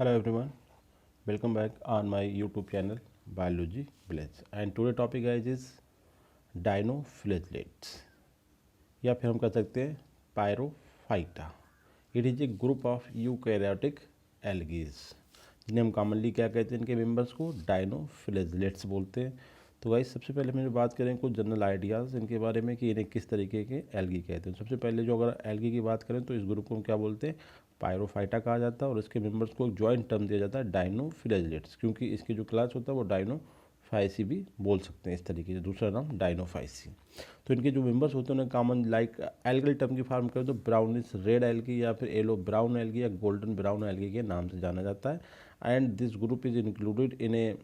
Hello everyone, welcome back on my YouTube channel Biology Village and today topic guys is dinoflagellates या फिर हम कह सकते हैं pyrrophyta. It is a group of eukaryotic algaes जिन्हें हम कॉमनली क्या कहते हैं, इनके मेंबर्स को डायनोफ्लैजेलेट्स बोलते हैं. तो गाइस सबसे पहले हम बात करें कुछ जनरल आइडियाज़ इनके बारे में कि इन्हें किस तरीके के एल्गी कहते हैं. सबसे पहले जो अगर एल्गी की बात करें तो इस ग्रुप को हम क्या बोलते हैं, पायरोफाइटा कहा जाता है और इसके मेंबर्स को एक जॉइंट टर्म दिया जाता है डायनोफ्लैजेलेट्स, क्योंकि इसकी जो क्लास होता है वो डायनोफाइसी भी बोल सकते हैं इस तरीके से, दूसरा नाम डायनोफाइसी. तो इनके जो मेंबर्स होते हैं उन्हें कॉमन लाइक एल्गल टर्म की फार्म करें तो ब्राउनिश रेड एल्गी या फिर येलो ब्राउन एल्गी या गोल्डन ब्राउन एल्गी के नाम से जाना जाता है. And this group is included in a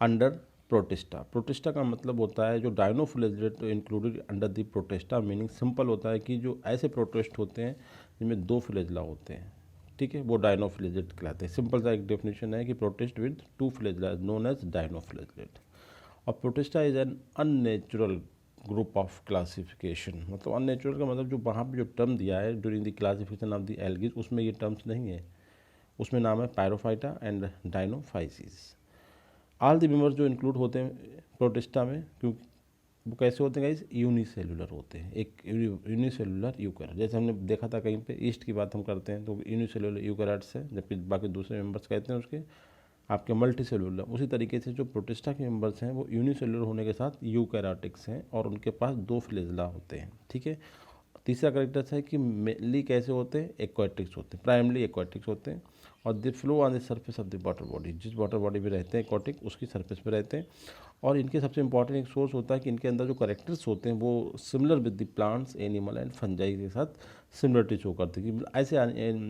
under protista. Protista का मतलब होता है जो dinoflagellate included under the protista, meaning simple होता है कि जो ऐसे प्रोटिस्ट होते हैं जिनमें दो फ्लैजेला होते हैं, ठीक है, वो डायनोफ्लैजेलेट कहलाते हैं. सिंपल सा एक डेफिनेशन है कि protist with two flagella known as dinoflagellate. और protista is an unnatural group of classification. मतलब अननेचुरल का मतलब जो वहाँ पे जो टर्म दिया है during the classification of the algaes उसमें ये टर्म्स नहीं है. उसमें नाम है pyrrophyta and dinophyceae. All the members जो इंक्लूड होते हैं प्रोटिस्टा में, क्योंकि वो कैसे होते हैं गाइस, यूनिसेलुलर होते हैं. एक यूनिसेलुलर यूकर, जैसे हमने देखा था कहीं पे ईस्ट की बात हम करते हैं तो यूनिसेलुलर यूकैरियोट्स है, जबकि बाकी दूसरे मेंबर्स कहते हैं उसके आपके मल्टी सेलुलर. उसी तरीके से जो प्रोटिस्टा के मेंबर्स हैं वो यूनिसेलुलर होने के साथ यूकैरियोटिक्स हैं और उनके पास दो फ्लैजेला होते हैं, ठीक है. तीसरा करेक्टर्स है कि मेनली कैसे होते हैं, एक्वाटिक्स होते हैं, प्राइमरी एक्वाटिक्स होते हैं. और they flow on the surface of the water body, जिस वाटर बॉडी में रहते हैं एक्वाटिक उसकी सरफेस पे रहते हैं. और इनके सबसे इंपॉर्टेंट एक सोर्स होता है कि इनके अंदर जो करेक्टर्स होते हैं वो similar with the plants animal and fungi के साथ सिमिलरिटी शो करते हैं कि ऐसे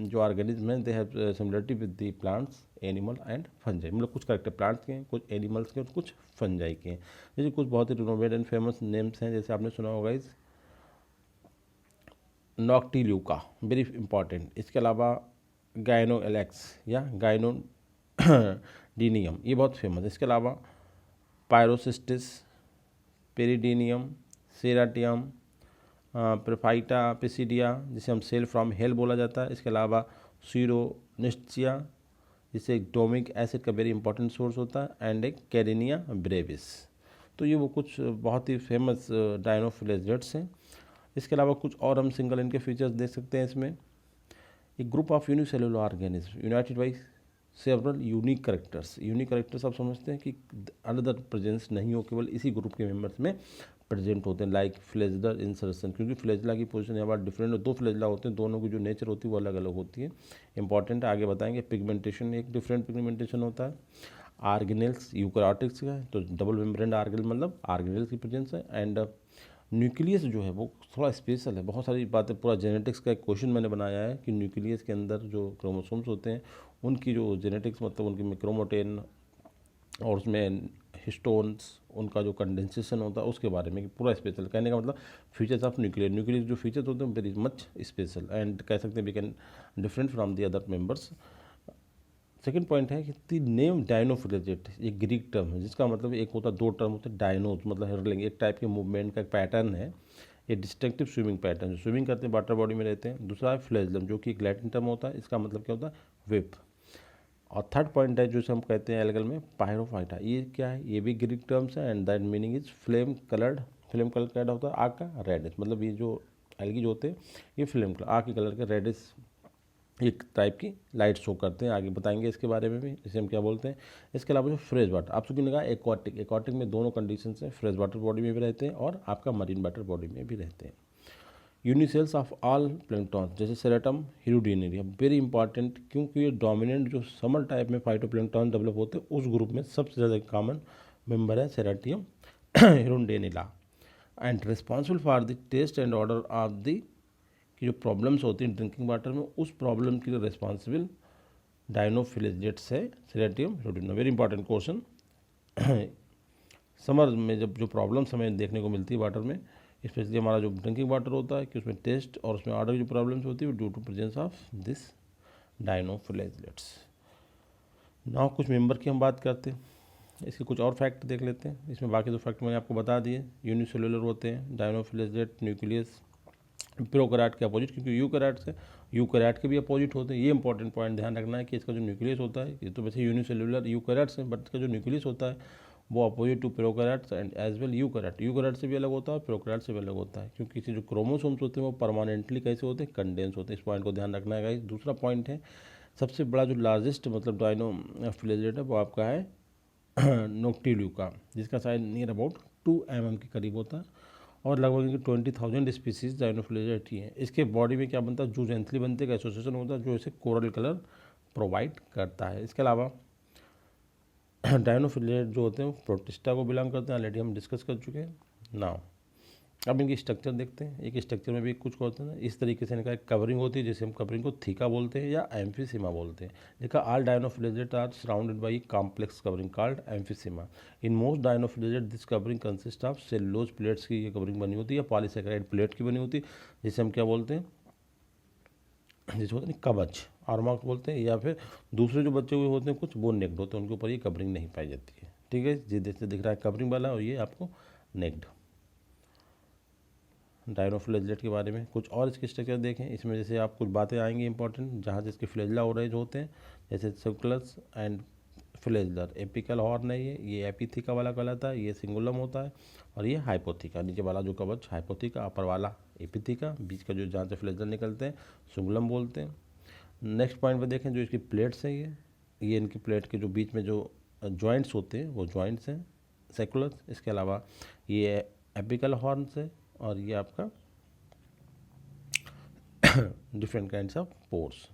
जो ऑर्गेनिज्म हैं they have similarity with the plants animal and fungi. मतलब कुछ करेक्टर प्लांट्स के हैं, कुछ एनिमल्स के और कुछ फंजाई के हैं. जैसे कुछ बहुत ही रिनोवेड एंड फेमस नेम्स हैं, जैसे आपने सुना होगा इस नॉक्टिल्यूका, वेरी इंपॉर्टेंट. इसके अलावा गाइनोएलेक्स या गाइनोडीनियम, ये बहुत फेमस है. इसके अलावा पायरोसिस्टिस, पेरिडीनियम, सेराटियम, प्रोफाइटा पिसिडिया जिसे हम सेल फ्रॉम हेल बोला जाता है. इसके अलावा सीरोनिस्टिया जिसे एक डोमिक एसिड का वेरी इंपॉर्टेंट सोर्स होता है, एंड एक कैरिनिया ब्रेविस. तो ये वो कुछ बहुत ही फेमस डायनोफ्लैजेलेट्स हैं. इसके अलावा कुछ और हम सिंगल इनके फीचर्स देख सकते हैं इसमें. एक group of unicellular organism United by several unique characters. Unique characters आप समझते हैं कि अनदर प्रेजेंस नहीं हो, केवल इसी ग्रुप के मेंबर्स में प्रेजेंट होते हैं, लाइक फ्लैजेलर इंसर्शन. क्योंकि फ्लैजेला की पोजीशन यहाँ पर डिफरेंट, दो फ्लैजेला होते हैं, दोनों की जो नेचर होती है वो अलग अलग होती है. इंपॉर्टेंट है, आगे बताएंगे. पिगमेंटेशन, एक डिफरेंट पिगमेंटेशन होता है. आर्गेनेल्स यूकैरियोटिक्स का है तो डबल मेम्ब्रेन आर्गेनेल मतलब आर्गेनेल्स की प्रेजेंस है. एंड न्यूक्लियस जो है वो थोड़ा स्पेशल है. बहुत सारी बातें, पूरा जेनेटिक्स का एक क्वेश्चन मैंने बनाया है कि न्यूक्लियस के अंदर जो क्रोमोसोम्स होते हैं उनकी जो जेनेटिक्स, मतलब उनकी में क्रोमोटेन और उसमें हिस्टोन्स उनका जो कंडेंसेशन होता है उसके बारे में पूरा स्पेशल. कहने का मतलब फीचर्स ऑफ न्यूक्लियस जो फीचर्स होते हैं वेरी मच स्पेशल एंड कह सकते हैं we can different from the other members. Second point है कि द नेम डायनोफ्लैजेलेट ये ग्रीक टर्म है जिसका मतलब एक होता है, दो टर्म होते हैं. डायनोज मतलब हर्लिंग, एक टाइप के मूवमेंट का एक पैटर्न है. ये डिस्टिंक्टिव स्विमिंग पैटर्न, जो स्विमिंग करते हैं वाटर बॉडी में रहते हैं. दूसरा है फ्लैजेलम जो कि एक लैटिन टर्म होता है, इसका मतलब क्या होता है, वेब. और थर्ड पॉइंट है जो हम कहते हैं एल्गल में पायरोफाइटा. ये क्या है, ये भी ग्रीक टर्म्स है and that meaning is flame coloured. Flame colour क्या होता है, आग का रेडिश. मतलब ये जो एल्गी जो होते हैं ये फ्लेम कलर, आग के कलर के रेडिश एक टाइप की लाइट शो करते हैं. आगे बताएंगे इसके बारे में भी, इसे हम क्या बोलते हैं. इसके अलावा जो फ्रेश वाटर, आप सबकी निगाह एक्वाटिक, एक्वाटिक में दोनों कंडीशन है, फ्रेश वाटर बॉडी में भी रहते हैं और आपका मरीन वाटर बॉडी में भी रहते हैं. यूनिसेल्स ऑफ ऑल प्लैंक्टन जैसे सेरेटम हिरुडिनेरिया, वेरी इंपॉर्टेंट, क्योंकि ये डोमिनेंट जो समर टाइप में फाइटोप्लैंक्टन डेवलप होते हैं उस ग्रुप में सबसे ज़्यादा कॉमन मेंबर है ceratium hirudinaria. And responsible for the taste and order of the की जो प्रॉब्लम्स होती हैं ड्रिंकिंग वाटर में, उस प्रॉब्लम के लिए रिस्पॉन्सिबल डायनोफ्लैजेलेट्स है ceratium hirudina. Very important question. Summer में जब जो प्रॉब्लम्स हमें देखने को मिलती है वाटर में, स्पेशली हमारा जो ड्रिंकिंग वाटर होता है कि उसमें टेस्ट और उसमें ऑर्डर की जो प्रॉब्लम्स होती है due to presence of this dinoflagellates. Now कुछ मेंबर की हम बात करते हैं, इसके कुछ और फैक्ट देख लेते हैं. इसमें बाकी दो फैक्ट मैंने आपको बता दिए. यूनिसेलुलर होते हैं डायनोफ्लैजेलेट, न्यूक्लियस प्रोकैरियोट के अपोजिट, क्योंकि यूकैरियोट के भी अपोजिट होते हैं। ये इंपॉर्टेंट पॉइंट ध्यान रखना है कि इसका जो न्यूक्लियस होता है, ये तो वैसे यूनिसेलुलर यूकैरियोट्स हैं, बट इसका जो न्यूक्लियस होता है वो opposite to prokaryotes and as well eukaryote से भी अलग होता है और प्रोकैरियोट से भी अलग होता है, क्योंकि इसके जो क्रोमोसोम्स होते हैं वो परमानेंटली कैसे होते हैं, कंडेंस होते हैं। इस पॉइंट को ध्यान रखना है गाइस। दूसरा पॉइंट है, सबसे बड़ा जो लार्जेस्ट मतलब डायनोफ्लेजेलेट है वो आपका है नोक्टिल्यूका, जिसका साइज नियर अबाउट 2 mm के करीब होता है और लगभग इनकी 20,000 स्पीसीज डायनोफ्लेजेलेट ही हैं। इसके बॉडी में क्या बनता है, जूजेंथली बनते का एसोसिएशन होता है जो इसे कोरल कलर प्रोवाइड करता है। इसके अलावा डायनोफ्लेजेलेट जो होते हैं वो प्रोटिस्टा को बिलोंग करते हैं, ऑलरेडी हम डिस्कस कर चुके हैं। नाउ अब इनकी स्ट्रक्चर देखते हैं। एक स्ट्रक्चर में भी कुछ होता है ना, इस तरीके से इनका एक कवरिंग होती है, जैसे हम कवरिंग को थीका बोलते हैं या एम्फीसीमा बोलते हैं। देखा, all dinoflagellate are surrounded by complex covering called amphiesma. In most dinoflagellate this covering consist of cellulose plates की ये कवरिंग बनी होती है, या पॉलीसेकेराइड प्लेट की बनी होती है, जिसे हम क्या बोलते हैं, जिसे होते हैं कवच आर्मार्क बोलते हैं, या फिर दूसरे जो बच्चे हुए होते हैं कुछ वो नेक्ड होते हैं, उनके ऊपर ये कवरिंग नहीं पाई जाती है। ठीक है, जैसे दिख रहा है कवरिंग वाला और ये आपको नेक्ड। डायनोफ्लेजेलेट के बारे में कुछ और इसके स्ट्रक्चर देखें। इसमें जैसे आप कुछ बातें आएंगी इंपॉर्टेंट, जहाँ जिसके फ्लेजला ओरेज होते हैं, जैसे सर्कुलस एंड फ्लेजलर। एपिकल हॉर्न है ये एपिथिका वाला कहलाता है, ये सिंगुलम होता है, और ये हाइपोथिका, नीचे वाला जो कवच हाइपोथिका, अपर वाला एपिथिका, बीच का जो जहाँ से फ्लेजलर निकलते हैं सिंगुलम बोलते हैं। नेक्स्ट पॉइंट पर देखें, जो इसकी प्लेट्स हैं ये इनकी प्लेट के जो बीच में जो जॉइंट्स होते हैं वो जॉइंट्स हैं सेकुलर। इसके अलावा ये एपिकल हॉर्न्स है और ये आपका डिफरेंट काइंड्स ऑफ पोर्स।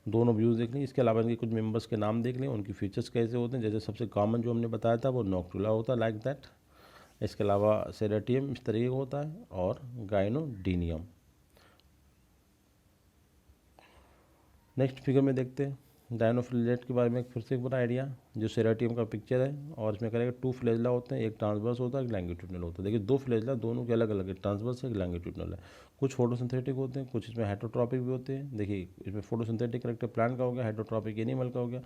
दोनों व्यूज़ देख लें। इसके अलावा इनके कुछ मेंबर्स के नाम देख लें, उनकी फीचर्स कैसे होते हैं। जैसे सबसे कॉमन जो हमने बताया था वो नोक्टुला होता है, लाइक दैट। इसके अलावा सेरेटियम इस तरीके का होता है, और गाइनोडीनियम। नेक्स्ट फिगर में देखते हैं डायनोफ्लेजेलेट के बारे में फिर से एक बड़ा आइडिया। जो सेरेटियम का पिक्चर है, और इसमें करेगा 2 फ्लेजला होते हैं, एक ट्रांसवर्स होता है, एक लैंगिट्यूडनल होता है। देखिए 2 फ्लेजला, दोनों के अलग अलग है, ट्रांसवर्स है, एक लैंगिट्यूडनल है। कुछ फोटोसिंथेटिक होते हैं, कुछ इसमें हेटरोट्रॉपिक भी होते हैं। देखिए इसमें फोटोसिंथेटिक करेक्टर प्लांट का हो गया, हेटरोट्रॉपिक एनिमल का हो गया।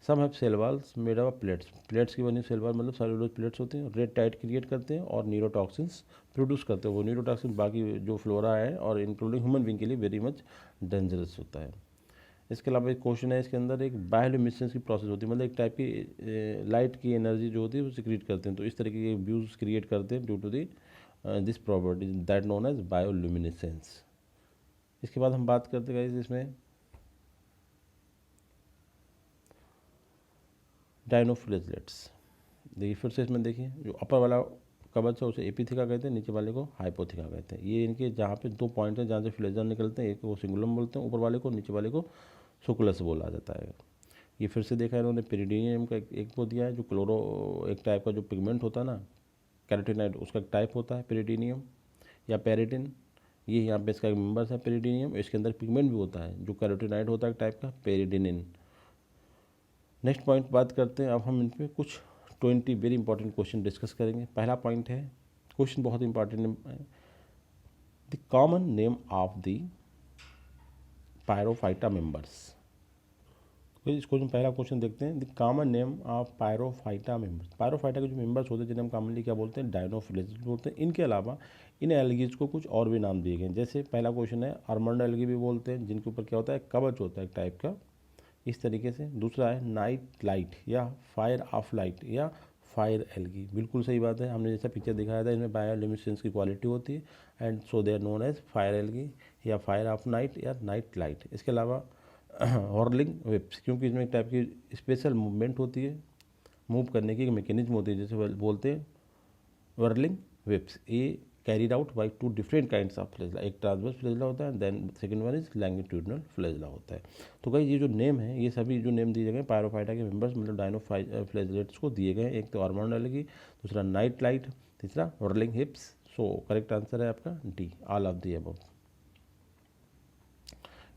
Some have cell walls made of plates की बनी सेल वॉल मतलब सेलुलोज प्लेट्स होती हैं, रेड टाइट क्रिएट करते हैं और न्यूरोटॉक्सिन्स प्रोड्यूस करते हैं। वो न्यूरोटॉक्सिन बाकी जो फ्लोरा है और इंक्लूडिंग ह्यूमन बीइंग के लिए वेरी मच डेंजरस होता है। इसके अलावा एक क्वेश्चन है, इसके अंदर एक बायोल्यूमिनेसेंस की प्रोसेस होती है, मतलब एक टाइप की लाइट की एनर्जी जो होती है वो सिक्रीट करते हैं। तो इस तरीके के व्यूज क्रिएट करते हैं due to this property that known as bioluminescence. इसके बाद हम बात करते हैं इसमें डायनोफ्लेजेलेट्स। देखिए फिर से इसमें देखिए, जो अपर वाला कवच है उसे एपिथिका कहते हैं, नीचे वाले को हाइपोथिका कहते हैं। ये इनके जहाँ पे 2 पॉइंट हैं जहाँ से फ्लेजर निकलते हैं, एक वो सिंगुलम बोलते हैं ऊपर वाले को, नीचे वाले को सुकुलस बोला जाता है। ये फिर से देखा इन्होंने पेरिडीनियम का एक वो दिया है, जो क्लोरो एक टाइप का जो पिगमेंट होता है ना कैरोटीनाइड, उसका एक टाइप होता है पेरिडीनियम या पेरिटिन। ये यहाँ पे इसका एक मेम्बर्स है पेरिडीनियम, इसके अंदर पिगमेंट भी होता है जो कैरोटीनाइड होता है एक टाइप का, पेरिडिनिन। नेक्स्ट पॉइंट बात करते हैं, अब हम इन पर कुछ 20 वेरी इंपॉर्टेंट क्वेश्चन डिस्कस करेंगे। पहला पॉइंट है, क्वेश्चन बहुत इंपॉर्टेंट है, the common name of the pyrrophyta members. तो इस क्वेश्चन पहला क्वेश्चन देखते हैं, the common name of pyrrophyta members. Pyrrophyta के जो मेंबर्स होते हैं जिन्हें हम कॉमनली क्या बोलते हैं, डायनोफ्लेजेलेट बोलते हैं। इनके अलावा इन एल्गीज को कुछ और भी नाम दिए गए हैं। जैसे पहला क्वेश्चन है, आर्मंड एल्गी भी बोलते हैं, जिनके ऊपर क्या होता है, कवच होता है एक टाइप का, इस तरीके से। दूसरा है नाइट लाइट या फायर ऑफ लाइट या फायर एल्गी। बिल्कुल सही बात है, हमने जैसा पिक्चर दिखाया था इसमें बायोल्यूमिनेसेंस की क्वालिटी होती है, and so they are known as fire algae या फायर ऑफ नाइट या नाइट लाइट। इसके अलावा हॉर्लिंग वेब्स, क्योंकि इसमें एक टाइप की स्पेशल मूवमेंट होती है, मूव करने की मैकेनिज्म होती है, जैसे बोलते हैं वर्लिंग वेब्स। ये carried out by 2 different kinds of flagella, एक ट्रांसवर्स फ्लेजला होता है, then second one is longitudinal flagella होता है। तो कई ये जो नेम है, ये सभी जो नेम दिए गए पायरोफाइटा के मेंबर्स मतलब डायनोफ्लेजेलेट्स को दिए गए। एक तो आर्मंड एल्गी, दूसरा नाइट लाइट, तीसरा whirling whips. So correct answer है आपका D, all of the above.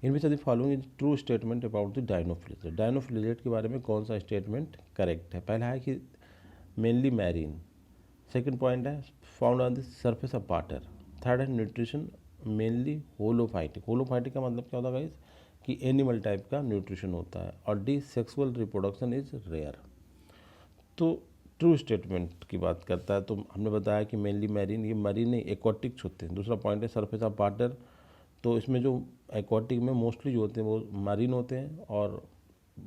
इनमें से the following is true statement about the dinoflagellate. Dinoflagellate के बारे में कौन सा स्टेटमेंट करेक्ट है? पहला है कि मेनली मैरीन। सेकंड पॉइंट है found on the surface of water. Third है न्यूट्रिशन मेनली होलोफाइटिक। होलोफाइटिक का मतलब क्या होता है गाइस, कि एनिमल टाइप का न्यूट्रिशन होता है। और the sexual reproduction is rare. तो ट्रू स्टेटमेंट की बात करता है। तो हमने बताया कि मेनली मैरीन, ये मरीन नहीं एक्वाटिक्स होते हैं। दूसरा पॉइंट है सरफेस ऑफ वाटर, तो इसमें जो एक्वाटिक में मोस्टली जो होते हैं वो मरीन होते हैं, और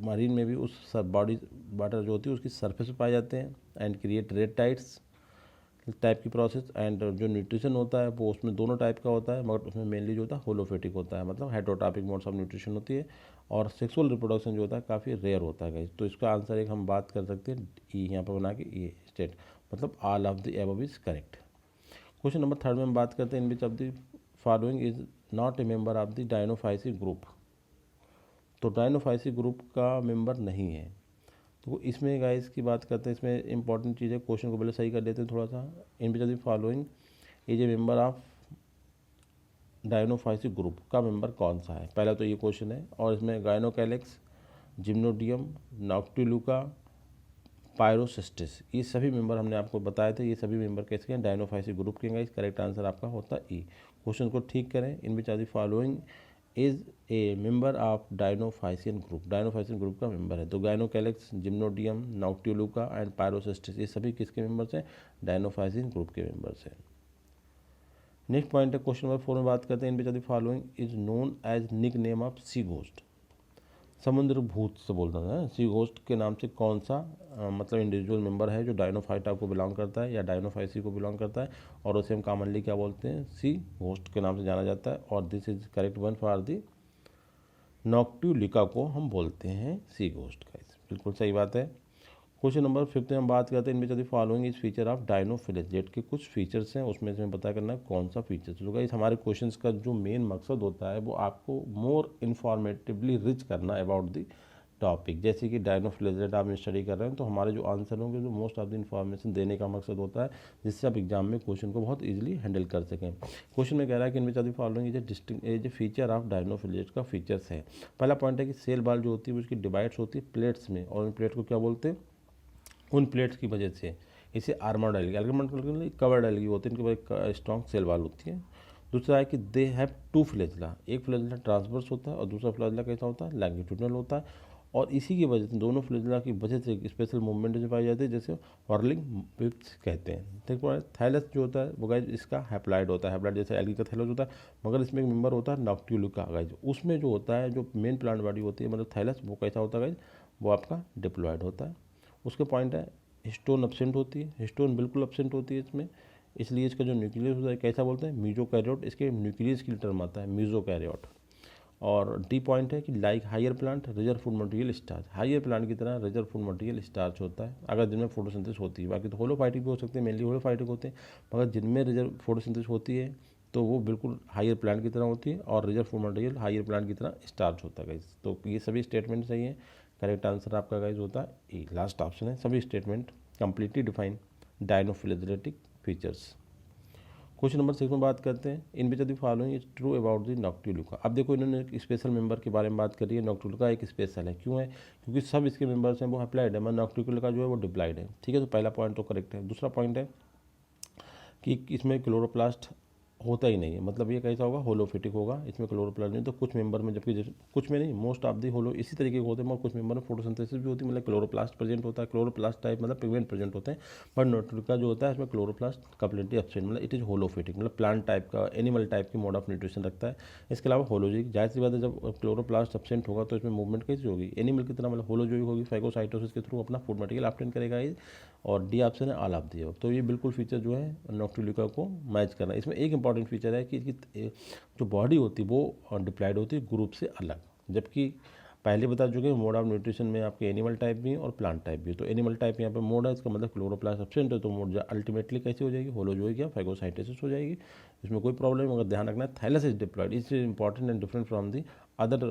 मरीन में भी उस बॉडी वाटर जो होती है उसकी सरफेस पे पाए जाते हैं and create red tides type की प्रोसेस। एंड जो न्यूट्रिशन होता है वो उसमें दोनों टाइप का होता है, मगर उसमें मेनली जो होता है होलोफेटिक होता है, मतलब हेटेरोट्रॉपिक मोड्स ऑफ न्यूट्रिशन होती है, और सेक्सुअल रिप्रोडक्शन जो होता है काफ़ी रेयर होता है गाइस। तो इसका आंसर एक हम बात कर सकते हैं ई, यहाँ पर बना के ये स्टेट, मतलब all of the above is correct. Question number 3 में हम बात करते हैं in which of the following is not a member of the dinophyceae group. तो डायनोफाइसी ग्रुप का मेंबर नहीं है। तो इसमें गाइस की बात करते हैं, इसमें इंपॉर्टेंट चीज़ है, क्वेश्चन को पहले सही कर लेते हैं थोड़ा सा। In which of the following is a member of dinophyceae group का मेंबर कौन सा है, पहला तो ये क्वेश्चन है। और इसमें गायनोकैलेक्स, जिम्नोडियम, नॉक्टिलुका, पायरोसिस्टिस, ये सभी मेंबर हमने आपको बताए थे। ये सभी मेंबर कैसे हैं, डायनोफाइसी ग्रुप के हैं। इस करेक्ट आंसर आपका होता है ई। क्वेश्चन को ठीक करें, in which are the following is a member of dinophycean group, dinophycean group का मेंबर है। तो गायनोकैलेक्स, जिम्नोडियम, नॉक्टिलुका एंड पायरोसिस्टिस, ये सभी किसके मेंबर्स हैं, डायनोफाइसियन ग्रुप के मेंबर्स हैं। नेक्स्ट पॉइंट है क्वेश्चन नंबर 4 में बात करते हैं, in which of the following is known as nick name of sea ghost. समुद्र भूत से बोलता है, सी घोस्ट के नाम से कौन सा मतलब इंडिविजुअल मेंबर है जो डायनोफाइटा को बिलोंग करता है या डायनोफाइसी को बिलोंग करता है, और उसे हम कॉमनली क्या बोलते हैं, सी घोस्ट के नाम से जाना जाता है। और this is correct one for the noctiluca को हम बोलते हैं सी घोस्ट का, बिल्कुल सही बात है। क्वेश्चन नंबर 5 में हम बात करते हैं, इनमें से फॉलोइंग इस फीचर ऑफ डायनोफिलेजेट के कुछ फीचर्स हैं, उसमें से हमें पता करना है कौन सा फीचर्स होगा। इस हमारे क्वेश्चंस का जो मेन मकसद होता है वो आपको मोर इन्फॉर्मेटिवली रिच करना अबाउट द टॉपिक। जैसे कि डायनोफिलेजेट आप स्टडी कर रहे हैं तो हमारे जो आंसर होंगे जो मोस्ट ऑफ द इन्फॉर्मेशन देने का मकसद होता है, जिससे आप एग्जाम में क्वेश्चन को बहुत ईजिली हैंडल कर सकें। क्वेश्चन में कह रहा है कि इनमें से फॉलोइंग इज फीचर ऑफ डायनोफिलेजेट का फीचर्स है। पहला पॉइंट है कि सेल बाल जो होती है उसकी डिवाइड्स होती है प्लेट्स में, और उन प्लेट को क्या बोलते हैं, उन प्लेट्स की वजह से इसे आर्मर्ड एल्गी, कवर्ड एल्गी होती है, इनके ऊपर स्ट्रॉन्ग सेल वाल होती है। दूसरा है कि दे हैव टू फ्लैजिला, एक फ्लैजिला ट्रांसवर्स होता है और दूसरा फ्लैजिला कैसा होता है, लैंगिट्यूडनल होता है। और इसी की वजह से दोनों फ्लैजिला की वजह से एक स्पेशल मूवमेंट जो पाई जाती है, जैसे हॉर्लिंग विप्स कहते हैं। ठीक है, थैलस जो होता है वो गाइज इसका हैप्लाइड होता है, हैप्लाइड जैसे एल्गी का थैलस होता है, मगर इसमें एक मेंबर होता है नॉक्टिलुका गाइज, उसमें जो होता है जो मेन प्लांट बॉडी होती है मतलब थैलस, वो कैसा होता है गाइज, वो आपका डिप्लॉयड होता है। उसके पॉइंट है हिस्टोन एब्सेंट होती है, हिस्टोन बिल्कुल एब्सेंट होती है इसमें, इसलिए इसका जो न्यूक्लियस होता है कैसा बोलते हैं, मीजोकैरियोट, इसके न्यूक्लियस की टर्म आता है मीजोकैरियोट। और डी पॉइंट है कि like higher plant reserve food material starch, higher plant की तरह रिजर्व फूड मटेरियल स्टार्च होता है अगर जिनमें फोटोसिंथेसिस होती है। बाकी तो होलोफाइटिक भी हो सकते हैं, मेनली होलोफाइटिक होते हैं, मगर जिनमें रिजर्व फोटोसिंथेसिस होती है तो वो बिल्कुल हायर प्लांट की तरह होती है, और reserve food material higher plant की तरह स्टार्च होता है गाइस। तो ये सभी स्टेटमेंट सही है, करेक्ट आंसर आपका गाइस होता है ए, लास्ट ऑप्शन है। सभी statement completely define dinoflagellatic features. Question number 6 में बात करते हैं, in which of the following is true about the noctiluca. अब देखो इन्होंने एक स्पेशल मेंबर के बारे में बात करी है, नॉक्टिलुका एक स्पेशल है, क्यों है, क्योंकि सब इसके मेंबर्स हैं वो अप्लाइड है, मगर नॉक्टिलुका जो है वो डिप्लाइड है। ठीक है, तो पहला पॉइंट तो करेक्ट है। दूसरा पॉइंट है कि इसमें क्लोरोप्लास्ट होता ही नहीं है, मतलब ये कैसा होगा, होलोफिटिक होगा, इसमें क्लोरोप्लास्ट नहीं। तो कुछ मेंबर में, जबकि कुछ में नहीं, मोस्ट ऑफ दी होलो इसी तरीके के होते हैं, मगर कुछ मेंबर में फोटोसिंथेसिस भी होती है, मतलब क्लोरोप्लास्ट प्रेजेंट होता है, क्लोरोप्लास्ट टाइप मतलब पिगमेंट प्रेजेंट होते हैं। बट नॉक्टिलुका जो होता है इसमें क्लोरोप्लास्ट कंप्लीटली एब्सेंट, मतलब इट इज होलोफिटिक, मतलब प्लांट टाइप का, एनिमल टाइप की मोड ऑफ न्यूट्रिशन रखता है। इसके अलावा होलोजिक, जाहिर सी बात है जब क्लोरोप्लास्ट एब्सेंट होगा तो इसमें मूवमेंट कैसी होगी, एनिमल की तरह, मतलब होलोजोइक होगी, फाइगोसाइटोसिस के थ्रू अपना फूड मटेरियल ऑब्टेन करेगा। और डी ऑप्शन है ऑल ऑफ दी। तो ये बिल्कुल फीचर जो है नॉक्टिलुका को मैच करना है। इसमें एक इंपॉर्टेंट फीचर है कि जो बॉडी होती है वो डिप्लॉयड होती है ग्रुप से अलग, जबकि पहले बता चुके हैं मोड ऑफ न्यूट्रिशन में आपके एनिमल टाइप भी है और प्लांट टाइप भी है। तो एनिमल टाइप यहाँ पे मोड है, इसका मतलब क्लोरोप्लास्ट एब्सेंट है, तो मोड अल्टीमेटली कैसे हो जाएगी, होलोजोइक या फाइगोसाइटोसिस हो जाएगी। इसमें कोई प्रॉब्लम, अगर ध्यान रखना है thallus is diploid, is important and different from the other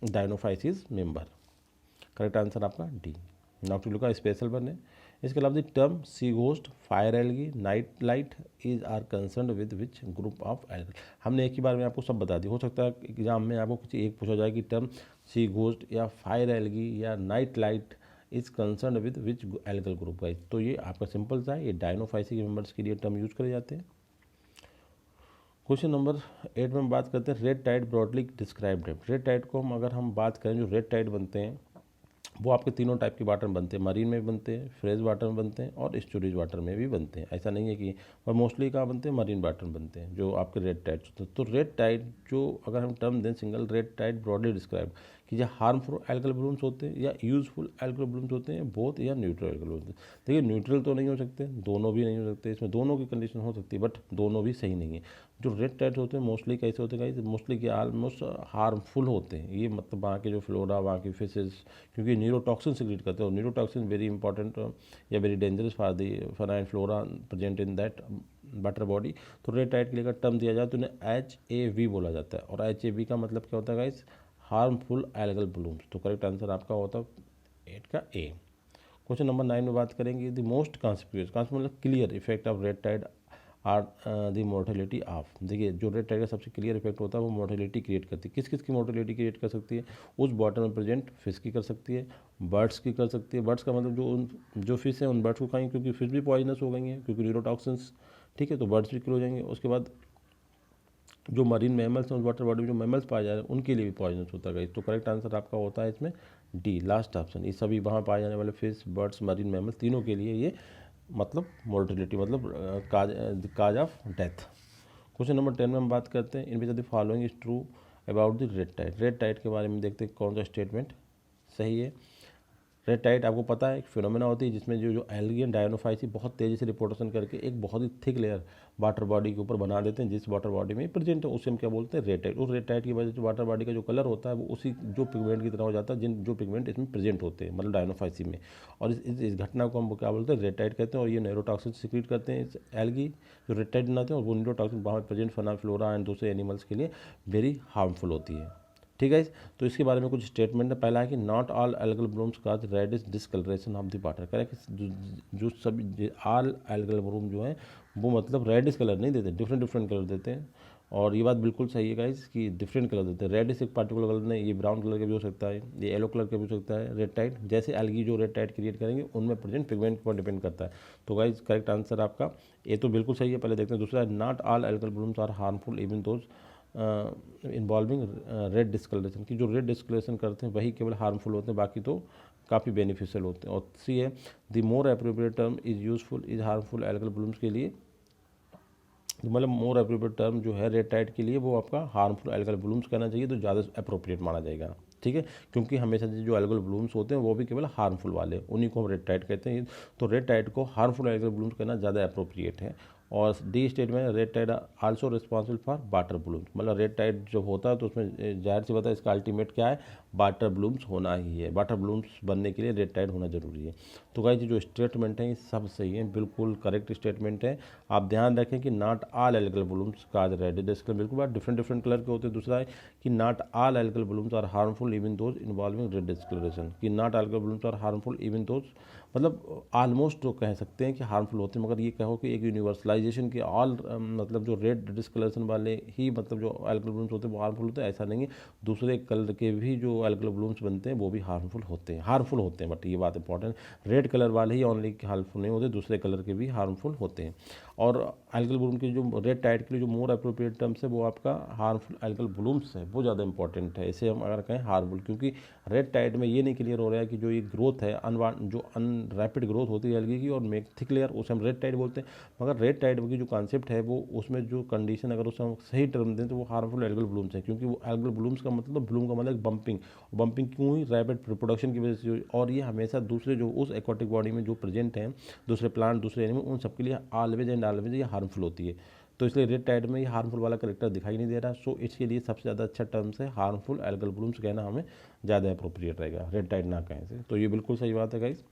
dinophyceae member. Correct answer आपका डी, नॉक्टिलुका स्पेशल बने। इसके अलावा the term sea ghost, fire algae, night light is are concern with which group of algae. हमने एक ही बार में आपको सब बता दी, हो सकता है एग्जाम में आपको कुछ एक पूछा जाए कि टर्म सी घोस्ट या फायर एल्गी या night light is concern with which algal group का। तो ये आपका सिंपल सा है, ये डायनोफाइसी के मेंबर्स के लिए टर्म यूज करे जाते हैं। क्वेश्चन नंबर 8 में हम बात करते हैं रेड टाइड ब्रॉडली डिस्क्राइब्ड है। रेड टाइड को हम अगर हम बात करें, जो रेड टाइड बनते हैं वो आपके तीनों टाइप के वाटर में बनते हैं, मरीन में भी बनते हैं, फ्रेश वाटर में बनते हैं और स्टोरेज वाटर में भी बनते हैं। ऐसा नहीं है कि, पर मोस्टली कहाँ बनते हैं, मरीन वाटर में बनते हैं जो आपके रेड टाइड होते हैं। तो रेड टाइड जो अगर हम टर्म दें single red tide broadly describe कि जो हार्मफुल एल्कल ब्लूम्स होते हैं या यूजफुल एल्कल ब्लूम्स होते हैं, बोथ या न्यूट्रल एल्कल ब्लूम्स। देखिए न्यूट्रल तो नहीं हो सकते, दोनों भी नहीं हो सकते, इसमें दोनों की कंडीशन हो सकती है बट दोनों भी सही नहीं है। जो रेड टाइड होते हैं मोस्टली कैसे होते हैं, मोस्टली कि ऑलमोस्ट हार्मफुल होते हैं। ये मतलब वहाँ के जो फ्लोरा, वहाँ की फिशेज, क्योंकि न्यूरोटॉक्सिन सिक्रीट करते हैं और न्यूरोटॉक्सिन वेरी इंपॉर्टेंट या very dangerous for the fauna flora present in that water body. तो रेड टाइड के लिए अगर टर्म दिया जाए तो उन्हें HAV बोला जाता है। और HAV का मतलब क्या होता है गाइस, हार्मफुल एल्गल ब्लूम्स। तो करेक्ट आंसर आपका होता है 8 का A। क्वेश्चन नंबर 9 में बात करेंगे द मोस्ट कॉन्स्पिक्यूस, मतलब clear effect of red tide are the mortality of. देखिए जो रेड टाइड का सबसे क्लियर इफेक्ट होता है वो मोर्टेलिटी क्रिएट करती है। किस किस की मोर्टेलिटी क्रिएट कर सकती है, उस वाटर में प्रेजेंट फिश की कर सकती है, बर्ड्स की कर सकती है। बर्ड्स का मतलब जो फिश है उन बर्ड्स को खाएंगे क्योंकि फिश भी पॉइजनस हो गई हैं क्योंकि न्यूरोटॉक्सिन्स, ठीक है, तो बर्ड्स भी किल हो जाएंगे। उसके बाद जो मरीन मैमल्स हैं उस वाटर बॉडी में जो मैमल्स पाए जा रहे हैं उनके लिए भी पॉइजनस होता है। तो करेक्ट आंसर आपका होता है इसमें D, लास्ट ऑप्शन। ये सभी वहाँ पाए जाने वाले फिश, बर्ड्स, मरीन मैमल्स तीनों के लिए ये मतलब मोर्टेलिटी मतलब cause of death. Question number 10 में हम बात करते हैं इनमें the following is true about the red tide. Red tide के बारे में देखते हैं कौन सा स्टेटमेंट सही है। रेड टाइड आपको पता है एक फिनोमेना होती है जिसमें जो एल्गी एंड डायनोफाइसी बहुत तेज़ी से रिपोर्टेशन करके एक बहुत ही थिक लेयर वाटर बॉडी के ऊपर बना देते हैं जिस वाटर बॉडी में प्रेजेंट है उसे हम क्या बोलते हैं, रेड टाइड। उस रेड टाइड की वजह से वाटर बॉडी का जो कलर होता है वो उसी जो पिगमेंट की तरह हो जाता है जो पिगमेंट इसमें प्रेजेंट होते हैं मतलब डायनोफाइसी में। और इस घटना को हम क्या बोलते हैं, रेड टाइड कहते हैं। और ये न्यूरोटॉक्सिन सिक्रीट करते हैं इस एल्गी जो रेड टाइड बनाते हैं और वो न्यूरोटॉक्सिन वहाँ प्रेजेंट फना फ्लोरा एंड दूसरे एनिमल्स के लिए वेरी हार्मफुल होती है। ठीक है, तो इसके बारे में कुछ स्टेटमेंट है। पहला है कि not all algal blooms cause reddish discoloration of the water. कह रहे हैं कि जो सभी ऑल एल्गल ब्लूम जो है वो मतलब रेडिश कलर नहीं देते, डिफरेंट डिफरेंट कलर देते हैं। और ये बात बिल्कुल सही है गाइस कि डिफरेंट कलर देते हैं। रेडिश एक पार्टिकुलर कलर नहीं, ये ब्राउन कलर का भी हो सकता है, ये येलो कलर का भी हो सकता है। रेड टाइड जैसे एल्गी जो रेड टाइड क्रिएट करेंगे उनमें प्रेजेंट पिगमेंट पर डिपेंड करता है। तो गाइस करेक्ट आंसर आपका ये तो बिल्कुल सही है। पहले देखते हैं दूसरा है not all algal blooms are harmful even those involving red discoloration, की जो रेड डिस्कलरेशन करते हैं वही केवल हार्मफुल होते हैं, बाकी तो काफ़ी बेनिफिशियल होते हैं। और सी है the more appropriate term is useful is harmful algal blooms के लिए, मतलब मोर अप्रोप्रिएट टर्म जो है रेड टाइड के लिए वो आपका हार्मफुल एल्गल ब्लूम्स कहना चाहिए तो ज़्यादा अप्रोप्रिएट माना जाएगा। ठीक है, क्योंकि हमेशा जो एल्गल ब्लूम्स होते हैं वो भी केवल हार्मफुल वाले उन्हीं को हम रेड टाइड कहते हैं। तो रेड टाइड को हार्मफुल एल्गल ब्लूम्स कहना ज़्यादा अप्रोप्रिएट है। और D स्टेट में red tide also responsible for water blooms, मतलब रेड टाइड जब होता है तो उसमें जाहिर सी बात है इसका अल्टीमेट क्या है, वाटर ब्लूम्स होना ही है। वाटर ब्लूम्स बनने के लिए रेड टाइड होना जरूरी है। तो गाइस जो स्टेटमेंट है ये सब सही है, बिल्कुल करेक्ट स्टेटमेंट है। आप ध्यान रखें कि not all algal blooms cause red discolor, बिल्कुल बात डिफरेंट डिफरेंट कलर के होते हैं। दूसरा है कि not all algal blooms are harmful even those involving red discoloration, कि not algal blooms are harmful even those मतलब ऑलमोस्ट तो कह सकते हैं कि हार्मफुल होते हैं, मगर ये कहो कि एक यूनिवर्सलाइजेशन के ऑल मतलब जो रेड डिस्कलरेशन वाले ही मतलब जो एल्गल ब्लूम्स होते हैं वो हार्मफुल होते हैं, ऐसा नहीं है। दूसरे कलर के भी जो एल्गल ब्लूम्स बनते हैं वो भी हार्मफुल होते हैं, बट ये बात इंपॉर्टेंट, रेड कलर वाले ही ओनली हार्मफुल नहीं होते, दूसरे कलर के भी हार्मफुल होते हैं। और एल्गल ब्लूम के जो रेड टाइड के लिए जो मोर अप्रोप्रिएट टर्म्स है वो आपका हार्मफुल एल्गल ब्लूम्स है, वो ज़्यादा इंपॉर्टेंट है। इसे हम अगर कहें हार्मफुल, क्योंकि रेड टाइड में ये नहीं क्लियर हो रहा है कि जो ये ग्रोथ है जो रैपिड ग्रोथ होती है एल्गी की और मेक थिक लेयर, उसे हम रेड टाइड बोलते हैं। मगर रेड टाइड की जो कॉन्सेप्ट है वो उसमें जो कंडीशन अगर उसे हम सही टर्म दें तो वो हार्मफुल एल्गल ब्लूम्स है, क्योंकि वो एल्गल ब्लूम्स का मतलब ब्लूम का मतलब बम्पिंग क्यों हुई, रैपिड रिप्रोडक्शन की वजह से हुई। और ये हमेशा दूसरे जो उस एक्वाटिक बॉडी में जो प्रेजेंट हैं दूसरे प्लांट दूसरे एनिमल उन सबके लिए ऑलवेज एंड ऑलवेज ये हार्मफुल होती है। तो इसलिए रेड टाइड में ये हार्मफुल वाला करेक्टर दिखाई नहीं दे रहा। सो इसके लिए सबसे ज़्यादा अच्छा टर्म्स है हार्मफुल एल्गल ब्लूम्स कहना हमें ज़्यादा अप्रोप्रिएट रहेगा, रेड टाइड ना कहें से। तो ये बिल्कुल सही बात है गाइस।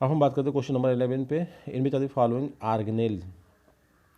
अब हम बात करते हैं क्वेश्चन नंबर 11 पे। इनमें चाहते following organelle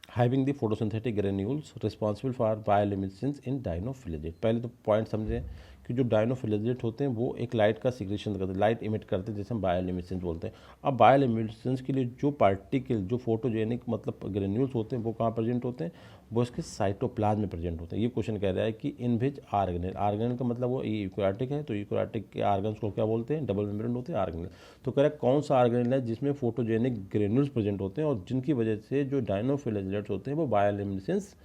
having the photosynthetic granules responsible for bioluminescence in dinoflagellate. पहले तो पॉइंट समझें कि जो डायनोफिलेजेट होते हैं वो एक लाइट का सिक्रेशन करते हैं, लाइट इमिट करते हैं, जैसे हम बायोल्यूमिनेसेंस बोलते हैं। अब बायोल्यूमिनेसेंस के लिए जो पार्टिकल जो फोटोजेनिक मतलब ग्रेन्यूल्स होते हैं वो कहाँ प्रेजेंट होते हैं, वो इसके साइटोप्लाज्म में प्रेजेंट होते हैं। ये क्वेश्चन कह रहा है कि इन विच ऑर्गेनेल, ऑर्गेनेल का मतलब वो यूकैरियोटिक है, तो यूकैरियोटिक के ऑर्गन्स को क्या बोलते हैं, डबल मेम्ब्रेन होते हैं ऑर्गेनेल। तो कह रहा है कौन सा ऑर्गेनेल है जिसमें फोटोजेनिक ग्रेन्यूल्स प्रेजेंट होते हैं और जिनकी वजह से जो डायनोफिलेजेट्स होते हैं वो बायोल्यूमिनेसेंस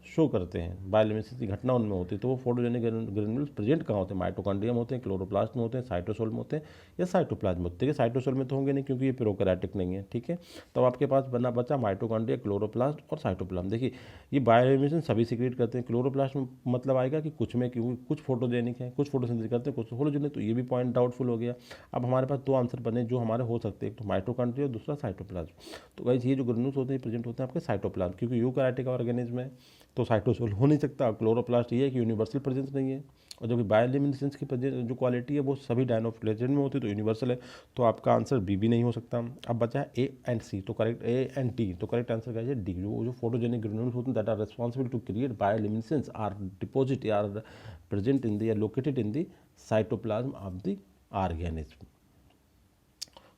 शो करते हैं, बायोल्यूमिनेसेंस की घटना उनमें होती है, तो वो फोटोजेनिक ग्रेन्यूल्स प्रेजेंट कहाँ होते हैं? माइटोकॉन्ड्रिया में होते हैं, क्लोरोप्लास्ट में होते हैं, साइटोसोल में होते हैं या साइटोप्लाज्म में होते हैं। साइटोसोल में तो होंगे नहीं क्योंकि ये प्रोकैरियोटिक नहीं है, ठीक है। तो आपके पास बना बचा माइटोकॉन्ड्रिया, क्लोरोप्लास्ट और साइटोप्लाज्म। देखिए ये बायोल्यूमिनेसेंस सभी सीक्रेट करते हैं। क्लोरोप्लास्ट में मतलब आएगा कि कुछ में, क्योंकि कुछ फोटोजेनिक है, कुछ फोटोसिंथेसिस करते हैं, कुछ होलोजेनिक, तो ये भी पॉइंट डाउटफुल हो गया। अब हमारे पास दो आंसर बने जो हमारे हो सकते हैं, एक तो माइटोकॉन्ड्रिया और दूसरा साइटोप्लाज्म। तो गाइस ये जो ग्रेन्यूल्स होते हैं प्रेजेंट होते हैं आपके साइटोप्लाज्म, क्योंकि यूकैरियोटिक ऑर्गेनिज्म है तो साइटोसोल हो नहीं सकता। क्लोरोप्लास्ट ये है कि यूनिवर्सल प्रेजेंस नहीं है, और जो कि बायोल्यूमिनेसेंस की जो क्वालिटी है वो सभी डायनोफ्लेजेंट में होती है, तो यूनिवर्सल है। तो आपका आंसर बी भी नहीं हो सकता। अब बचा है ए एंड सी, तो करेक्ट ए एंड डी, तो करेक्ट आंसर क्या है? डी। जो फोटोजेनिक ग्रेन्यूल्स होते हैं that are responsible to create bioluminescence are deposit are present in the located in the cytoplasm of the organism.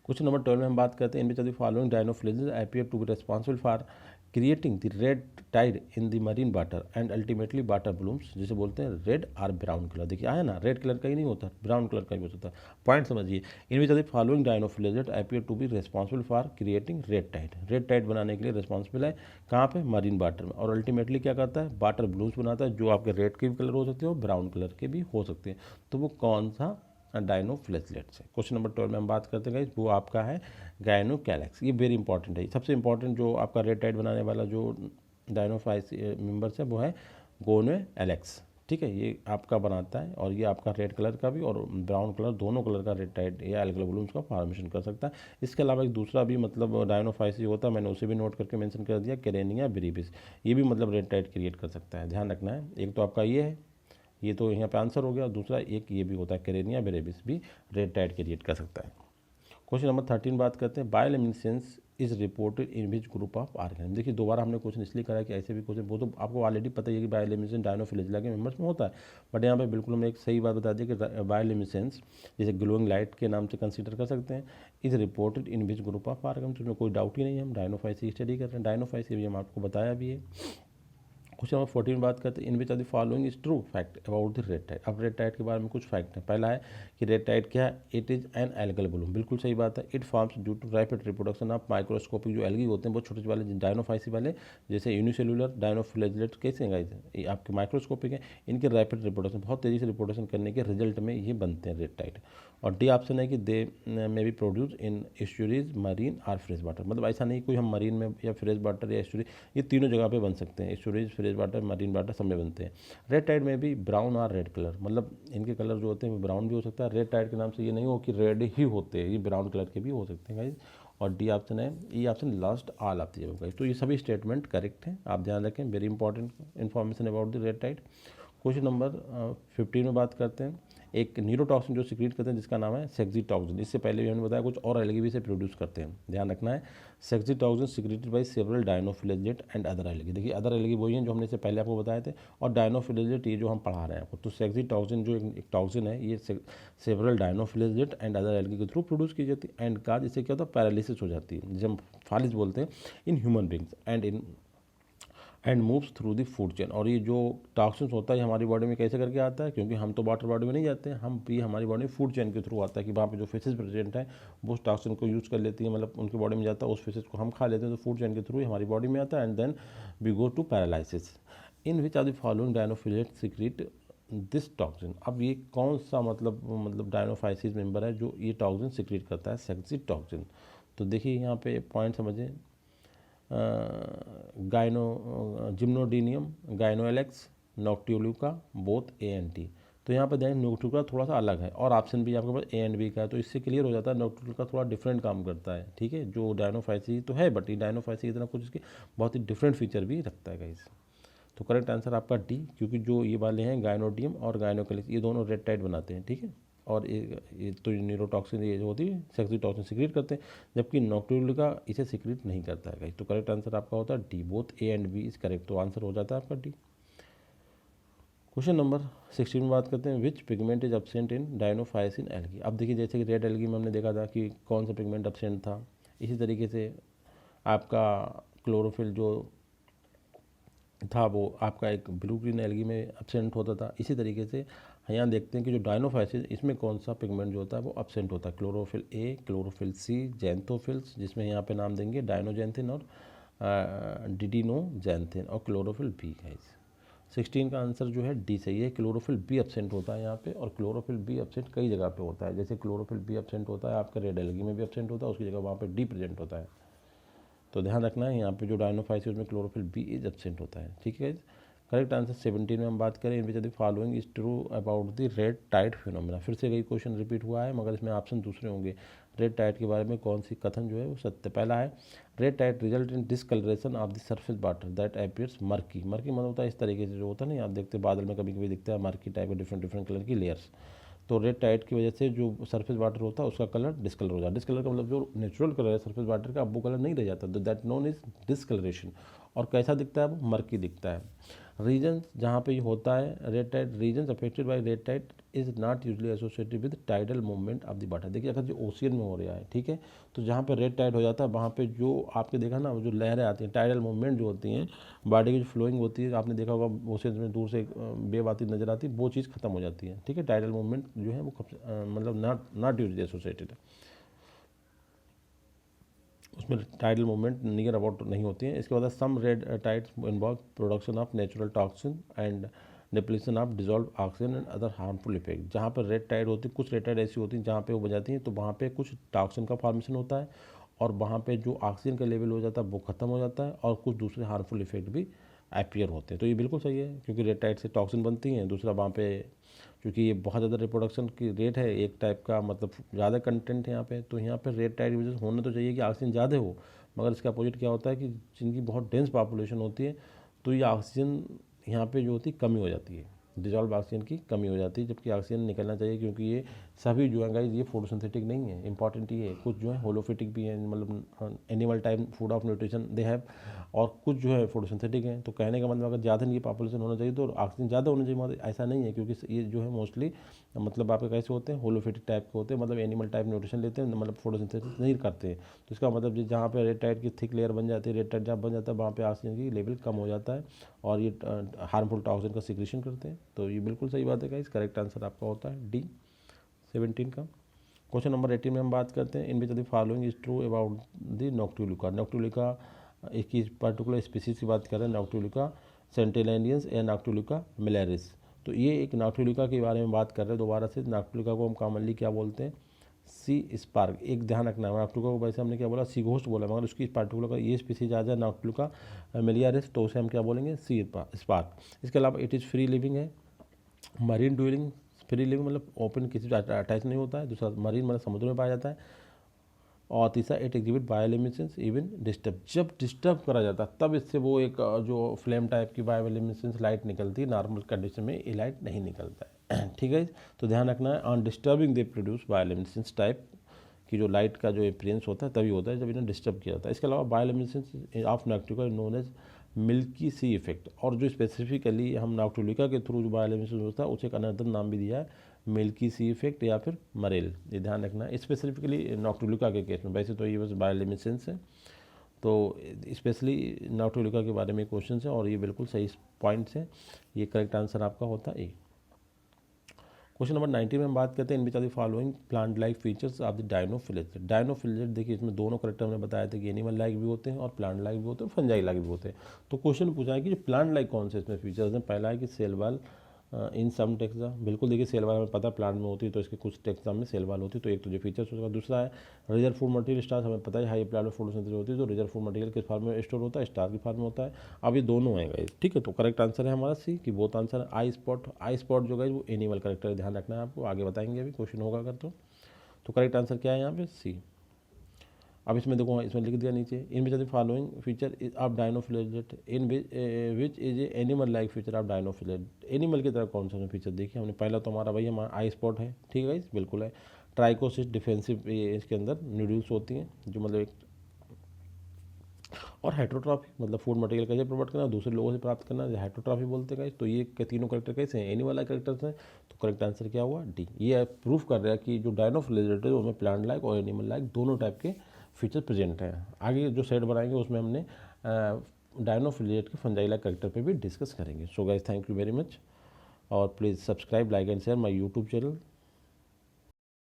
Question number 12 में हम बात करते हैं, in which of the following dinoflagellates appear to be responsible for creating the red tide in the marine water and ultimately water blooms, जिसे बोलते हैं red और brown colour. देखिए आया ना, रेड कलर का ही नहीं होता, ब्राउन कलर का ही हो सकता है। पॉइंट समझिए, in which of the following dinoflagellates appear to be responsible for creating red tide. Red tide बनाने के लिए रिस्पॉन्सिबल है कहाँ पे? मरीन वाटर में। और अल्टीमेटली क्या करता है? वाटर ब्लूम्स बनाता है, जो आपके रेड के भी कलर हो सकते हैं और ब्राउन कलर के भी हो सकते हैं। तो वो कौन सा डायनोफ्लेजेलेट्स है? क्वेश्चन नंबर 12 में हम बात करते हैं वो आपका है गायनोकैलेक्स। ये वेरी इंपॉर्टेंट है। सबसे इंपॉर्टेंट जो आपका रेड टाइड बनाने वाला जो डायनोफाइस मेंबर्स है वो है गोनोएलेक्स, ठीक है। ये आपका बनाता है और ये आपका रेड कलर का भी और ब्राउन कलर, दोनों कलर का रेड टाइड या एल्गल ब्लूम्स का फॉर्मेशन कर सकता है। इसके अलावा एक दूसरा भी मतलब डायनोफाइसी होता है, मैंने उसे भी नोट करके मेंशन कर दिया, केरेनिया बिरिबिस। ये भी मतलब रेड टाइड क्रिएट कर सकता है, ध्यान रखना है। एक तो आपका ये है, ये तो यहाँ पे आंसर हो गया, दूसरा एक ये भी होता है, केरेनिया बिरिबिस भी रेड टाइड क्रिएट कर सकता है। क्वेश्चन नंबर 13 बात करते हैं, bioluminescence is reported in which group of organism. देखिए दोबारा हमने क्वेश्चन इसलिए करा कि ऐसे भी क्वेश्चन, वो तो आपको ऑलरेडी पता ही है कि बायोल्यूमिनेसेंस डायनोफिलेजिया के मेंबर्स में होता है, बट यहाँ पे बिल्कुल हमें एक सही बात बता दी कि बायोल्यूमिनेसेंस जैसे ग्लोइंग लाइट के नाम से कंसीडर कर सकते हैं, is reported in which group of organism. उसमें कोई डाउट ही नहीं है, हम डायनोफाइसी स्टडी कर रहे हैं, डायनोफाइसी भी हम आपको बताया भी है। क्वेश्चन नंबर 14 में बात करते हैं, in which of the following is true fact about the red tide. अब रेड टाइड के बारे में कुछ फैक्ट है। पहला है कि रेड टाइड क्या है? It is an algal bloom, बिल्कुल सही बात है। It forms due to rapid reproduction of microscopic जो एल्गी होते हैं, बहुत छोटे वाले डायनोफाइसी वाले, जैसे यूनिसेलुलर डायनोफ्लेजेलेट कैसे हैं गाइस, ये आपके माइक्रोस्कोपिक है। इनके रैपिड रिप्रोडक्शन, बहुत तेज़ी से रिप्रोडक्शन करने के रिजल्ट में ये बनते हैं रेड टाइड। और डी ऑप्शन है कि they may be produce in estuaries, marine और फ्रेश वाटर। मतलब ऐसा नहीं कोई हम मरीन में या फ्रेश वाटर या एस्चुरी, ये तीनों जगह पे बन सकते हैं, estuaries, fresh water, marine water सब में बनते हैं। रेड टाइड में भी ब्राउन और रेड कलर, मतलब इनके कलर जो होते हैं वो ब्राउन भी हो सकता है। रेड टाइड के नाम से ये नहीं हो कि रेड ही होते हैं, ये ब्राउन कलर के भी हो सकते हैं गाइस। और डी ऑप्शन है, E option last all of the guys. तो ये सभी स्टेटमेंट करेक्ट हैं, आप ध्यान रखें, very important information about the red tide. Question number 15 में बात करते हैं, एक न्यूरोटॉक्सिन जो सिक्रीट करते हैं जिसका नाम है सेक्सीटॉक्सिन। इससे पहले भी हमने बताया कुछ और एल्गी भी इसे प्रोड्यूस करते हैं, ध्यान रखना है। Saxitoxin secreted by several dinoflagellate and other algae. देखिए अदर एल्गी वही हैं जो हमने इससे पहले आपको बताए थे, और डायनोफ्लेजेलेट ये जो हम पढ़ा रहे हैं आपको। तो सेक्सीटॉक्सिन जो एक टॉक्सिन है, ये several dinoflagellate and other algae के थ्रू प्रोड्यूस की जाती है, एंड काज इससे क्या होता है? पैरालिसिस हो जाती है, जिसे हम फालिस बोलते हैं, in human beings and moves through the food chain. और ये जो टॉक्सिन्स होता है हमारी बॉडी में कैसे करके आता है? क्योंकि हम तो वाटर बॉडी में नहीं जाते हैं, हम भी हमारी बॉडी में फूड चेन के थ्रू आता है, कि वहाँ पे जो फिशेज प्रेजेंट है वो उस टॉक्सिन को यूज़ कर लेती है, मतलब उनकी बॉडी में जाता है, उस फिशेज को हम खा लेते हैं, तो फूड चेन के थ्रू ही हमारी बॉडी में आता है, and then we go to paralysis. In which are the following dinoflagellate secrete this toxin. अब ये कौन सा मतलब डायनोफाइसिस मेंबर है जो ये टॉक्सिन सिक्रीट करता है, सेक्सीटॉक्सिन? तो देखिए यहाँ पे पॉइंट समझें, जिम्नोडीनियम, गाइनोएलेक्स, नॉक्टियोल्यूका, बोथ ए एंड टी। तो यहाँ पर देखें नॉक्टियोल्यूका थोड़ा सा अलग है, और ऑप्शन भी आपके पास ए एंड बी का है, तो इससे क्लियर हो जाता है नॉक्टियोल्यूका थोड़ा डिफरेंट काम करता है, ठीक है। जो डायनोफाइसी तो है, बट ये डायनोफाइसी की तरह कुछ इसके बहुत ही डिफरेंट फीचर भी रखता है गाइस। तो करेक्ट आंसर आपका डी, क्योंकि जो ये वाले हैं गाइनोडियम और गाइनोकैलिक्स, ये दोनों रेड टाइड बनाते हैं, ठीक है। और ये तो न्यूरोटॉक्सिन ये जो होती है सेक्सीटॉक्सिन सिक्रीट करते हैं, जबकि नॉक्टियोल्यूका इसे सिक्रीट नहीं करता है गाइस। तो करेक्ट आंसर आपका होता है D, both A and B is correct, तो आंसर हो जाता है आपका डी। क्वेश्चन नंबर 16 में बात करते हैं, which pigment is absent in dinophycean algae. अब देखिए जैसे कि रेड एल्गी में हमने देखा था कि कौन सा पिगमेंट एब्सेंट था, इसी तरीके से आपका क्लोरोफिल जो था वो आपका एक ब्लू ग्रीन एल्गी में एब्सेंट होता था। इसी तरीके से यहाँ देखते हैं कि जो डायनोफाइसिस, इसमें कौन सा पिगमेंट जो होता है वो एब्सेंट होता है, क्लोरोफिल ए, क्लोरोफिल सी, जैंथोफिल्स, जिसमें यहाँ पे नाम देंगे डायनोजेंथिन और डिडिनोजैंथिन और क्लोरोफिल बी गाइस। 16 का आंसर जो है डी सही है। क्लोरोफिल बी एब्सेंट होता है यहाँ पे, और क्लोरोफिल बी एब्सेंट कई जगह पे होता है। जैसे क्लोरोफिल बी एब्सेंट होता है आपका रेड एल्गी में भी एब्सेंट होता है, उसकी जगह वहाँ पे डी प्रेजेंट होता है। तो ध्यान रखना है यहाँ पे जो डायनोफाइसिस में क्लोरोफिल बी इज एब्सेंट होता है। ठीक है, करेक्ट आंसर 17 में हम बात करें, in which the following is true about the red tide phenomena. फिर से कई क्वेश्चन रिपीट हुआ है मगर इसमें ऑप्शन दूसरे होंगे। रेड टाइड के बारे में कौन सी कथन जो है वो सत्य। पहला है red tide result in discoloration of the surface water that appears murky. Murky मतलब होता है इस तरीके से जो होता है ना, आप देखते हैं बादल में कभी कभी दिखता है मर्की टाइप के डिफरेंट डिफरेंट कलर की लेयर्स। तो रेड टाइड की वजह से जो सरफेस वाटर होता है उसका कलर डिस्कलर हो जाता है। डिस्कलर का मतलब जो नेचुरल कलर है सरफेस वाटर का अब वो कलर नहीं रह जाता, तो दैट नोन इज डिस्कलरेशन। और कैसा दिखता है वो मर्की दिखता है। रीजन जहाँ पे ये होता है red tide, region affected by red tide is not usually associated with tidal movement of the water. देखिए अगर जो ओशियन में हो रहा है, ठीक है, तो जहाँ पे रेड टाइड हो जाता है वहाँ पे जो आपने देखा ना जो लहरें आती हैं, टाइडल मूवमेंट जो होती हैं, बॉडी की जो फ्लोइंग होती है, आपने देखा होगा ओशियन में दूर से वेव आती नजर आती है, वो चीज़ खत्म हो जाती है। ठीक है, टाइडल मूवमेंट जो है वो मतलब नॉट यूजली एसोसिएटेड है, उसमें टाइडल मूवमेंट नियर अबाउट नहीं होती है। इसके बाद some red tides involve production of natural toxin and depletion of dissolve oxygen and other harmful effect. जहाँ पर रेड टाइड होती है, कुछ रेड टाइड ऐसी होती हैं जहाँ पे वो बन जाती हैं तो वहाँ पे कुछ टॉक्सिन का फॉर्मेशन होता है और वहाँ पे जो ऑक्सीजन का लेवल हो जाता है वो खत्म हो जाता है और कुछ दूसरे हार्मफुल इफेक्ट भी अपीयर होते हैं। तो ये बिल्कुल सही है क्योंकि रेड टाइड से टॉक्सिन बनती हैं, दूसरा वहाँ पे क्योंकि ये बहुत ज़्यादा रिप्रोडक्शन की रेट है, एक टाइप का मतलब ज़्यादा कंटेंट है यहाँ पे, तो यहाँ पे रेड टाइड की वजह से होना तो चाहिए कि ऑक्सीजन ज़्यादा हो, मगर इसका अपोजिट क्या होता है कि जिनकी बहुत डेंस पॉपुलेशन होती है तो ये ऑक्सीजन यहाँ पे जो होती है कमी हो जाती है, डिजॉल्व ऑक्सीजन की कमी हो जाती है, जबकि ऑक्सीजन निकलना चाहिए क्योंकि ये सभी जो है गाइस ये फोटोसिंथेटिक नहीं है। इंपॉर्टेंट ये है, कुछ जो है होलोफिटिक भी है, मतलब animal type food of nutrition they have, और कुछ जो है फोटोसिंथेटिक हैं। तो कहने का मतलब अगर ज़्यादा इनकी पॉपुलेशन होना चाहिए तो ऑक्सीजन ज़्यादा होना चाहिए, मतलब ऐसा नहीं है क्योंकि ये जो है मोस्टली मतलब आपके कैसे होते हैं होलोफिटिक टाइप के होते हैं, मतलब एनिमल टाइप न्यूट्रिशन लेते हैं, मतलब फोटोसिंथेसिस नहीं करते हैं। तो इसका मतलब जहाँ पे रेड टाइड की थिक लेयर बन जाती है, रेड टाइड जहाँ बन जाता है वहाँ पे ऑक्सीजन की लेवल कम हो जाता है और ये हार्मफुल टॉक्सिन का सिक्रेशन करते हैं। तो ये बिल्कुल सही बात है गाइस, करेक्ट आंसर आपका होता है डी 17 का। क्वेश्चन नंबर 18 में हम बात करते हैं, in which the following is true about the noctiluca. Noctiluca एक ही पर्टिकुलर स्पीसीज की बात कर रहे हैं, नॉक्टिलिका सेंटिलेनियंस या नॉक्टिलिका मिलेरिस। तो ये एक नॉक्टिलिका के बारे में बात कर रहे हैं दोबारा से। नॉक्टिलिका को हम कॉमनली क्या बोलते हैं, सी स्पार्क। एक ध्यान रखना है, नॉक्टिलिका को वैसे हमने क्या बोला सी घोस्ट बोला, मगर उसकी पार्टिकुलर का ये स्पीसीज आ जाए नॉक्टिलिका मिलियारिस तो उसे हम क्या बोलेंगे सी स्पार्क। इसके अलावा इट इज़ फ्री लिविंग है, मरीन ड्वेलिंग, फ्री लिविंग मतलब ओपन किसी से अटैच नहीं होता है, दूसरा मरीन मतलब समुद्र में पाया जाता है, और तीसरा it exhibit bioluminescence even disturb. जब डिस्टर्ब करा जाता है तब इससे वो एक जो फ्लेम टाइप की बायोल्यूमिनेसेंस लाइट निकलती है, नॉर्मल कंडीशन में ये लाइट नहीं निकलता है। ठीक है, तो ध्यान रखना है on disturbing they produce bioluminescence type की जो लाइट का जो एक्सपीरियंस होता है तभी होता है जब इन्हें डिस्टर्ब किया जाता है। इसके अलावा bioluminescence of noctiluca known as milky sea effect, और जो स्पेसिफिकली हम नॉक्टिलिका के थ्रू जो बायोल्यूमिनेसेंस होता है उसे एक अनदर नाम भी दिया है मिल्की सी इफेक्ट या फिर मरेल। ये ध्यान रखना है स्पेसिफिकली नॉक्टिलिका के केस में, वैसे तो ये बस बायोल्यूमिनेसेंस है, तो स्पेशली नॉक्टिलिका के बारे में क्वेश्चन है और ये बिल्कुल सही पॉइंट्स हैं। ये करेक्ट आंसर आपका होता है ए। क्वेश्चन नंबर 19 में हम बात करते हैं in which are the following plant like features of the dinoflagellate. Dinoflagellate देखिए इसमें दोनों करेक्टर हमने बताया था कि एनिमल लाइक भी होते हैं और प्लांट लाइक भी होते हैं, फंजाई लाइक भी होते हैं। तो क्वेश्चन पूछा है कि जो प्लांट लाइक कौन से इसमें फीचर्स हैं। पहला है कि सेल वाल इन सम टेक्सा, बिल्कुल देखिए सेल वाल हमें पता प्लांट में होती है तो इसके कुछ टेक्सा में सेल वाल होती है, तो एक तो जो फीचर्स होगा। दूसरा है रिजर्व फूड मटेरियल स्टार्च, हमें पता है हाई प्लांट में फोटोसिंथेसिस होती है तो रिजर्व फूड मटेरियल किस फॉर्म में स्टोर होता है, स्टार की फॉर्म में होता है। अब ये दोनों हैं गाइस, ठीक है, तो करेक्ट आंसर है हमारा सी कि बोथ आंसर है। आई स्पॉट जो गाइस वो एनिमल करेक्टर है, ध्यान रखना है आपको, आगे बताएंगे अभी क्वेश्चन होगा अगर तो करेक्ट आंसर क्या है यहाँ पे सी। अब इसमें देखो इसमें लिख दिया नीचे in which the following feature of dinoflagellate in which is a animal like feature of dinoflagellate. Animal की तरह कौन सा फीचर देखिए हमने, पहला तो हमारा भाई हमारा आई स्पॉट है, ठीक है बिल्कुल है। ट्राइकोसिस डिफेंसिव इसके अंदर न्यूडल्स होती हैं जो मतलब एक, और हेट्रोट्रॉफी मतलब फूड मटेरियल कैसे प्रोवाइड करना दूसरे लोगों से प्राप्त करना हेट्रोट्रॉफी बोलते हैं। तो ये तीनों करेक्टर कैसे हैं, एनिमल लाइक करेक्टर्स हैं, तो करेक्ट आंसर क्या हुआ डी। ये प्रूफ कर रहा है कि जो डायनोफिलेट है उसमें प्लांट लाइक और एनिमल लाइक दोनों टाइप के फीचर प्रेजेंट हैं। आगे जो सेट बनाएंगे उसमें हमने डायनोफिलेट के फंजाई लाइक करेक्टर पे भी डिस्कस करेंगे। So guys thank you very much, और please subscribe like and share my YouTube channel.